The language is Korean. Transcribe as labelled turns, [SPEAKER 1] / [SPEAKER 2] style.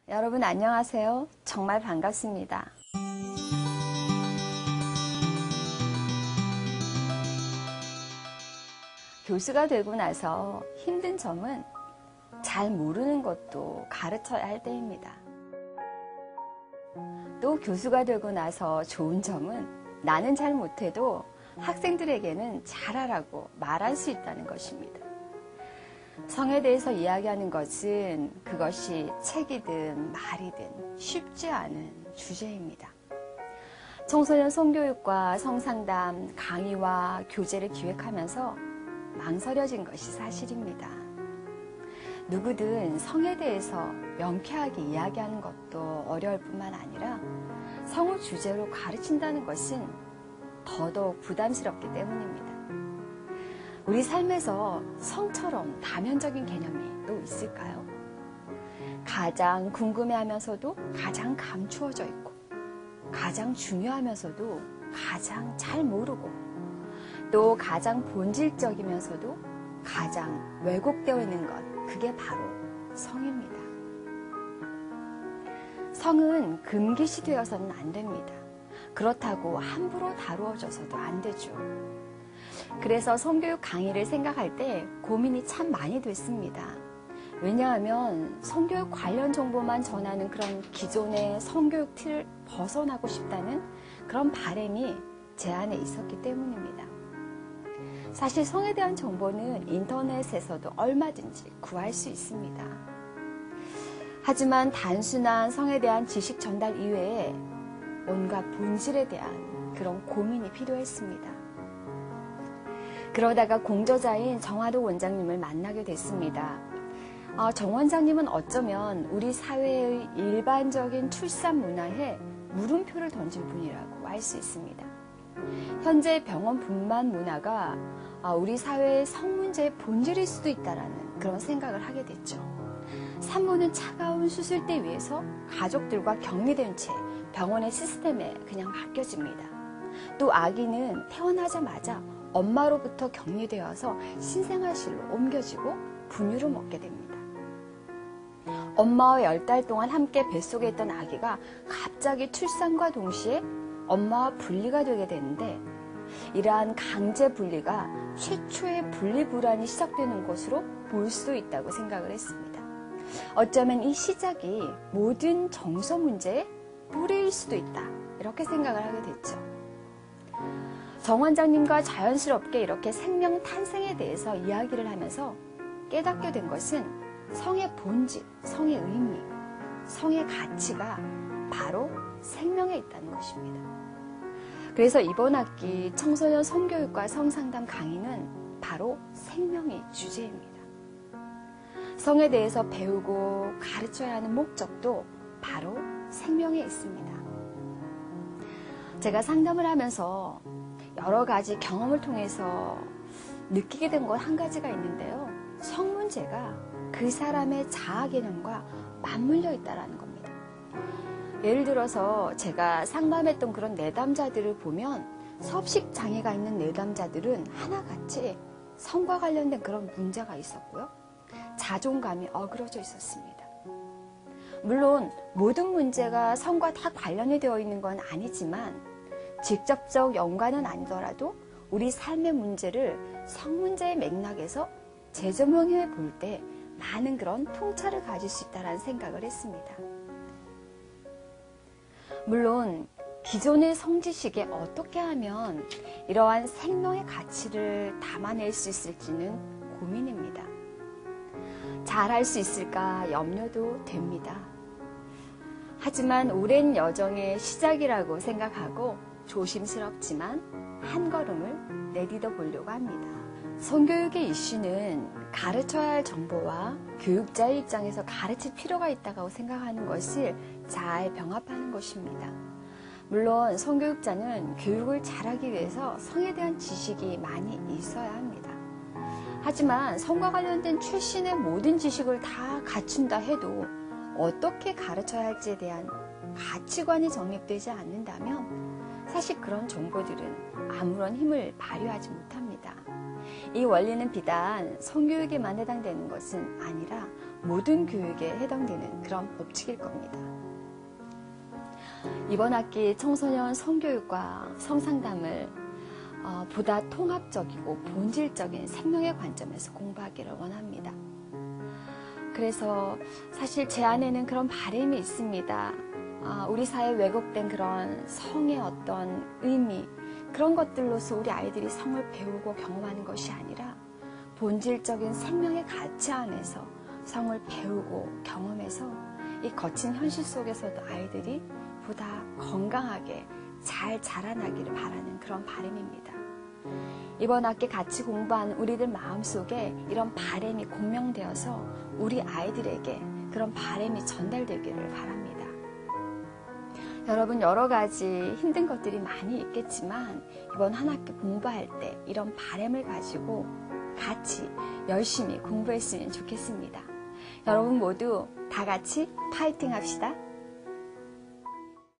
[SPEAKER 1] 여러분 안녕하세요. 정말 반갑습니다. 교수가 되고 나서 힘든 점은 잘 모르는 것도 가르쳐야 할 때입니다. 또 교수가 되고 나서 좋은 점은 나는 잘 못해도 학생들에게는 잘하라고 말할 수 있다는 것입니다. 성에 대해서 이야기하는 것은 그것이 책이든 말이든 쉽지 않은 주제입니다. 청소년 성교육과 성상담, 강의와 교재를 기획하면서 망설여진 것이 사실입니다. 누구든 성에 대해서 명쾌하게 이야기하는 것도 어려울 뿐만 아니라 성을 주제로 가르친다는 것은 더더욱 부담스럽기 때문입니다. 우리 삶에서 성처럼 다면적인 개념이 또 있을까요? 가장 궁금해하면서도 가장 감추어져 있고, 가장 중요하면서도 가장 잘 모르고, 또 가장 본질적이면서도 가장 왜곡되어 있는 것, 그게 바로 성입니다. 성은 금기시 되어서는 안 됩니다. 그렇다고 함부로 다루어져서도 안 되죠. 그래서 성교육 강의를 생각할 때 고민이 참 많이 됐습니다. 왜냐하면 성교육 관련 정보만 전하는 그런 기존의 성교육 틀을 벗어나고 싶다는 그런 바람이 제 안에 있었기 때문입니다. 사실 성에 대한 정보는 인터넷에서도 얼마든지 구할 수 있습니다. 하지만 단순한 성에 대한 지식 전달 이외에 온갖 본질에 대한 그런 고민이 필요했습니다. 그러다가 공저자인 정화도 원장님을 만나게 됐습니다. 정 원장님은 어쩌면 우리 사회의 일반적인 출산 문화에 물음표를 던진 분이라고 할 수 있습니다. 현재 병원 분만 문화가 우리 사회의 성 문제의 본질일 수도 있다는 그런 생각을 하게 됐죠. 산모는 차가운 수술대 위에서 가족들과 격리된 채 병원의 시스템에 그냥 맡겨집니다. 또 아기는 태어나자마자 엄마로부터 격리되어서 신생아실로 옮겨지고 분유를 먹게 됩니다. 엄마와 10달 동안 함께 뱃속에 있던 아기가 갑자기 출산과 동시에 엄마와 분리가 되게 되는데, 이러한 강제 분리가 최초의 분리불안이 시작되는 것으로 볼 수 있다고 생각을 했습니다. 어쩌면 이 시작이 모든 정서 문제의 뿌리일 수도 있다, 이렇게 생각을 하게 됐죠. 정 원장님과 자연스럽게 이렇게 생명 탄생에 대해서 이야기를 하면서 깨닫게 된 것은 성의 본질, 성의 의미, 성의 가치가 바로 생명에 있다는 것입니다. 그래서 이번 학기 청소년 성교육과 성상담 강의는 바로 생명이 주제입니다. 성에 대해서 배우고 가르쳐야 하는 목적도 바로 생명에 있습니다. 제가 상담을 하면서 여러 가지 경험을 통해서 느끼게 된 것 한 가지가 있는데요. 성 문제가 그 사람의 자아 개념과 맞물려 있다는 겁니다. 예를 들어서 제가 상담했던 그런 내담자들을 보면 섭식 장애가 있는 내담자들은 하나같이 성과 관련된 그런 문제가 있었고요. 자존감이 어그러져 있었습니다. 물론 모든 문제가 성과 다 관련이 되어 있는 건 아니지만 직접적 연관은 아니더라도 우리 삶의 문제를 성 문제의 맥락에서 재조명해 볼 때 많은 그런 통찰을 가질 수 있다는 생각을 했습니다. 물론 기존의 성지식에 어떻게 하면 이러한 생명의 가치를 담아낼 수 있을지는 고민입니다. 잘할 수 있을까 염려도 됩니다. 하지만 오랜 여정의 시작이라고 생각하고 조심스럽지만 한 걸음을 내딛어 보려고 합니다. 성교육의 이슈는 가르쳐야 할 정보와 교육자의 입장에서 가르칠 필요가 있다고 생각하는 것을 잘 병합하는 것입니다. 물론 성교육자는 교육을 잘하기 위해서 성에 대한 지식이 많이 있어야 합니다. 하지만 성과 관련된 최신의 모든 지식을 다 갖춘다 해도 어떻게 가르쳐야 할지에 대한 가치관이 정립되지 않는다면 사실 그런 정보들은 아무런 힘을 발휘하지 못합니다. 이 원리는 비단 성교육에만 해당되는 것은 아니라 모든 교육에 해당되는 그런 법칙일 겁니다. 이번 학기 청소년 성교육과 성상담을 보다 통합적이고 본질적인 생명의 관점에서 공부하기를 원합니다. 그래서 사실 제 안에는 그런 바람이 있습니다. 우리 사회에 왜곡된 그런 성의 어떤 의미, 그런 것들로서 우리 아이들이 성을 배우고 경험하는 것이 아니라 본질적인 생명의 가치 안에서 성을 배우고 경험해서 이 거친 현실 속에서도 아이들이 보다 건강하게 잘 자라나기를 바라는 그런 바람입니다. 이번 학기 같이 공부한 우리들 마음속에 이런 바람이 공명되어서 우리 아이들에게 그런 바람이 전달되기를 바랍니다. 여러분, 여러 가지 힘든 것들이 많이 있겠지만 이번 한 학기 공부할 때 이런 바람을 가지고 같이 열심히 공부했으면 좋겠습니다. 여러분 모두 다 같이 파이팅 합시다.